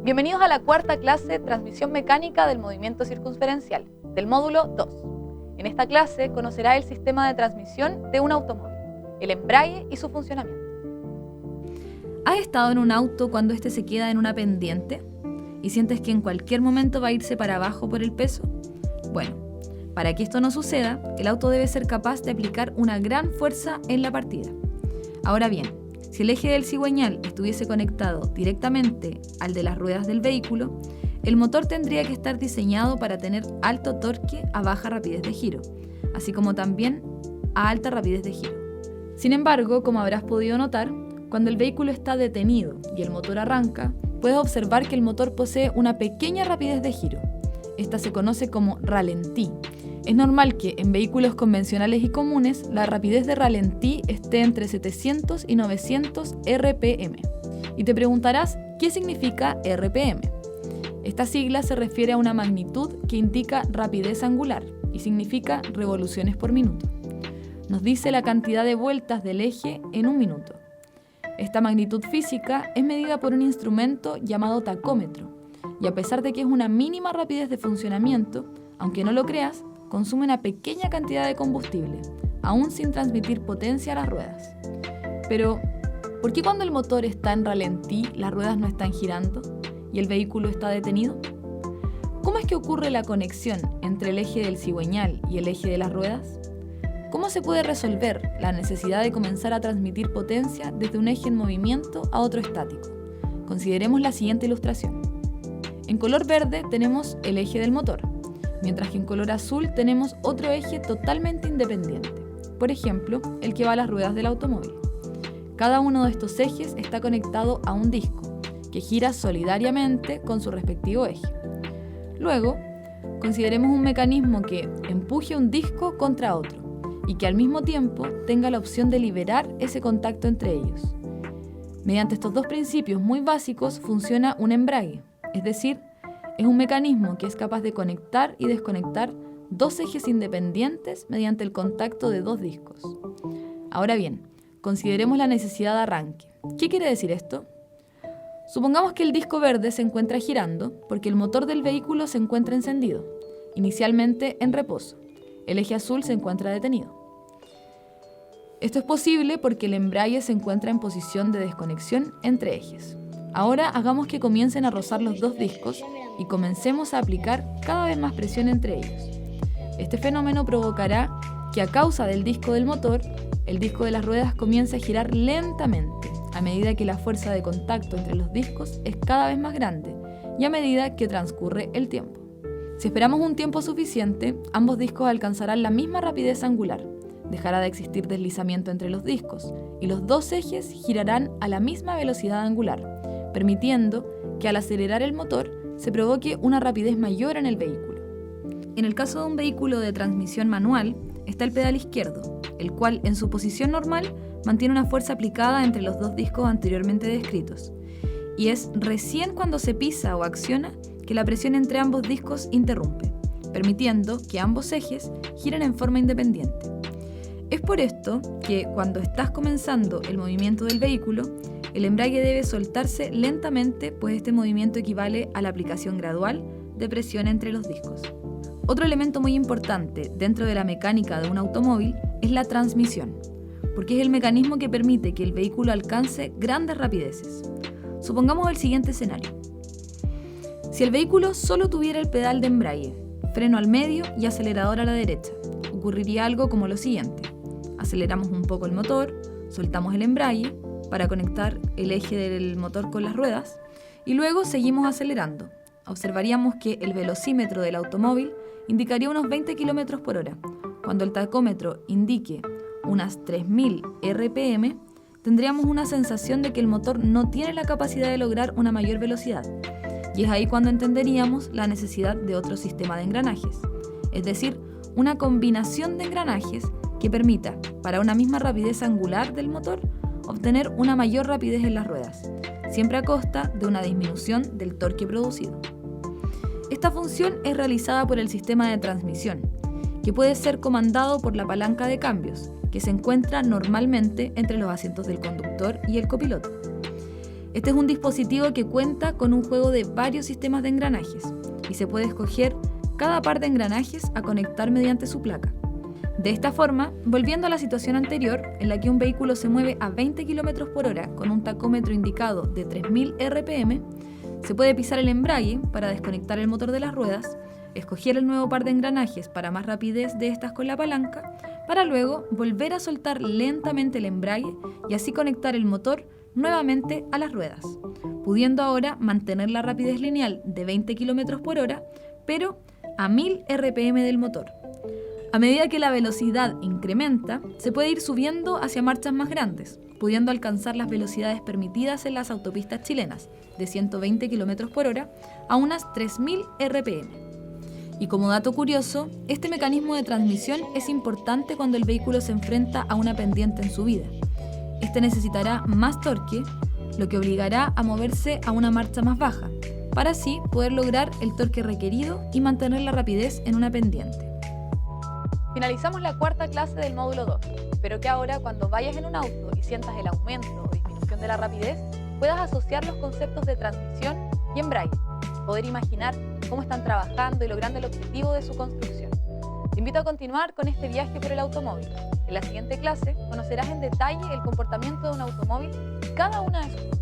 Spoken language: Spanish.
Bienvenidos a la cuarta clase Transmisión Mecánica del Movimiento Circunferencial, del módulo 2. En esta clase conocerá el sistema de transmisión de un automóvil, el embrague y su funcionamiento. ¿Has estado en un auto cuando este se queda en una pendiente y sientes que en cualquier momento va a irse para abajo por el peso? Bueno, para que esto no suceda, el auto debe ser capaz de aplicar una gran fuerza en la partida. Ahora bien, si el eje del cigüeñal estuviese conectado directamente al de las ruedas del vehículo, el motor tendría que estar diseñado para tener alto torque a baja rapidez de giro, así como también a alta rapidez de giro. Sin embargo, como habrás podido notar, cuando el vehículo está detenido y el motor arranca, puedes observar que el motor posee una pequeña rapidez de giro. Esta se conoce como ralentí. Es normal que en vehículos convencionales y comunes la rapidez de ralentí esté entre 700 y 900 RPM. Y te preguntarás, ¿qué significa RPM? Esta sigla se refiere a una magnitud que indica rapidez angular y significa revoluciones por minuto. Nos dice la cantidad de vueltas del eje en un minuto. Esta magnitud física es medida por un instrumento llamado tacómetro, y a pesar de que es una mínima rapidez de funcionamiento, aunque no lo creas, consume una pequeña cantidad de combustible, aún sin transmitir potencia a las ruedas. Pero, ¿por qué cuando el motor está en ralentí las ruedas no están girando y el vehículo está detenido? ¿Cómo es que ocurre la conexión entre el eje del cigüeñal y el eje de las ruedas? ¿Cómo se puede resolver la necesidad de comenzar a transmitir potencia desde un eje en movimiento a otro estático? Consideremos la siguiente ilustración. En color verde tenemos el eje del motor, mientras que en color azul tenemos otro eje totalmente independiente, por ejemplo, el que va a las ruedas del automóvil. Cada uno de estos ejes está conectado a un disco, que gira solidariamente con su respectivo eje. Luego, consideremos un mecanismo que empuje un disco contra otro, y que al mismo tiempo tenga la opción de liberar ese contacto entre ellos. Mediante estos dos principios muy básicos funciona un embrague, es decir, es un mecanismo que es capaz de conectar y desconectar dos ejes independientes mediante el contacto de dos discos. Ahora bien, consideremos la necesidad de arranque. ¿Qué quiere decir esto? Supongamos que el disco verde se encuentra girando porque el motor del vehículo se encuentra encendido, inicialmente en reposo. El eje azul se encuentra detenido. Esto es posible porque el embrague se encuentra en posición de desconexión entre ejes. Ahora hagamos que comiencen a rozar los dos discos y comencemos a aplicar cada vez más presión entre ellos. Este fenómeno provocará que a causa del disco del motor, el disco de las ruedas comience a girar lentamente a medida que la fuerza de contacto entre los discos es cada vez más grande y a medida que transcurre el tiempo. Si esperamos un tiempo suficiente, ambos discos alcanzarán la misma rapidez angular, dejará de existir deslizamiento entre los discos y los dos ejes girarán a la misma velocidad angular, permitiendo que al acelerar el motor se provoque una rapidez mayor en el vehículo. En el caso de un vehículo de transmisión manual, está el pedal izquierdo, el cual en su posición normal mantiene una fuerza aplicada entre los dos discos anteriormente descritos, y es recién cuando se pisa o acciona que la presión entre ambos discos interrumpe, permitiendo que ambos ejes giren en forma independiente. Es por esto que cuando estás comenzando el movimiento del vehículo, el embrague debe soltarse lentamente, pues este movimiento equivale a la aplicación gradual de presión entre los discos. Otro elemento muy importante dentro de la mecánica de un automóvil es la transmisión, porque es el mecanismo que permite que el vehículo alcance grandes rapideces. Supongamos el siguiente escenario. Si el vehículo solo tuviera el pedal de embrague, freno al medio y acelerador a la derecha, ocurriría algo como lo siguiente. Aceleramos un poco el motor, soltamos el embrague para conectar el eje del motor con las ruedas y luego seguimos acelerando. Observaríamos que el velocímetro del automóvil indicaría unos 20 km por hora. Cuando el tacómetro indique unas 3000 RPM, tendríamos una sensación de que el motor no tiene la capacidad de lograr una mayor velocidad. Y es ahí cuando entenderíamos la necesidad de otro sistema de engranajes, es decir, una combinación de engranajes que permita, para una misma rapidez angular del motor, obtener una mayor rapidez en las ruedas, siempre a costa de una disminución del torque producido. Esta función es realizada por el sistema de transmisión, que puede ser comandado por la palanca de cambios, que se encuentra normalmente entre los asientos del conductor y el copiloto. Este es un dispositivo que cuenta con un juego de varios sistemas de engranajes y se puede escoger cada par de engranajes a conectar mediante su placa. De esta forma, volviendo a la situación anterior, en la que un vehículo se mueve a 20 km por hora con un tacómetro indicado de 3000 RPM, se puede pisar el embrague para desconectar el motor de las ruedas, escoger el nuevo par de engranajes para más rapidez de estas con la palanca, para luego volver a soltar lentamente el embrague y así conectar el motor nuevamente a las ruedas, pudiendo ahora mantener la rapidez lineal de 20 km por hora, pero a 1000 RPM del motor. A medida que la velocidad incrementa, se puede ir subiendo hacia marchas más grandes, pudiendo alcanzar las velocidades permitidas en las autopistas chilenas, de 120 km por hora a unas 3000 RPM. Y como dato curioso, este mecanismo de transmisión es importante cuando el vehículo se enfrenta a una pendiente en subida. Este necesitará más torque, lo que obligará a moverse a una marcha más baja, para así poder lograr el torque requerido y mantener la rapidez en una pendiente. Finalizamos la cuarta clase del módulo 2. Espero que ahora, cuando vayas en un auto y sientas el aumento o disminución de la rapidez, puedas asociar los conceptos de transmisión y embrague, poder imaginar cómo están trabajando y logrando el objetivo de su construcción. Te invito a continuar con este viaje por el automóvil. En la siguiente clase conocerás en detalle el comportamiento de un automóvil y cada una de sus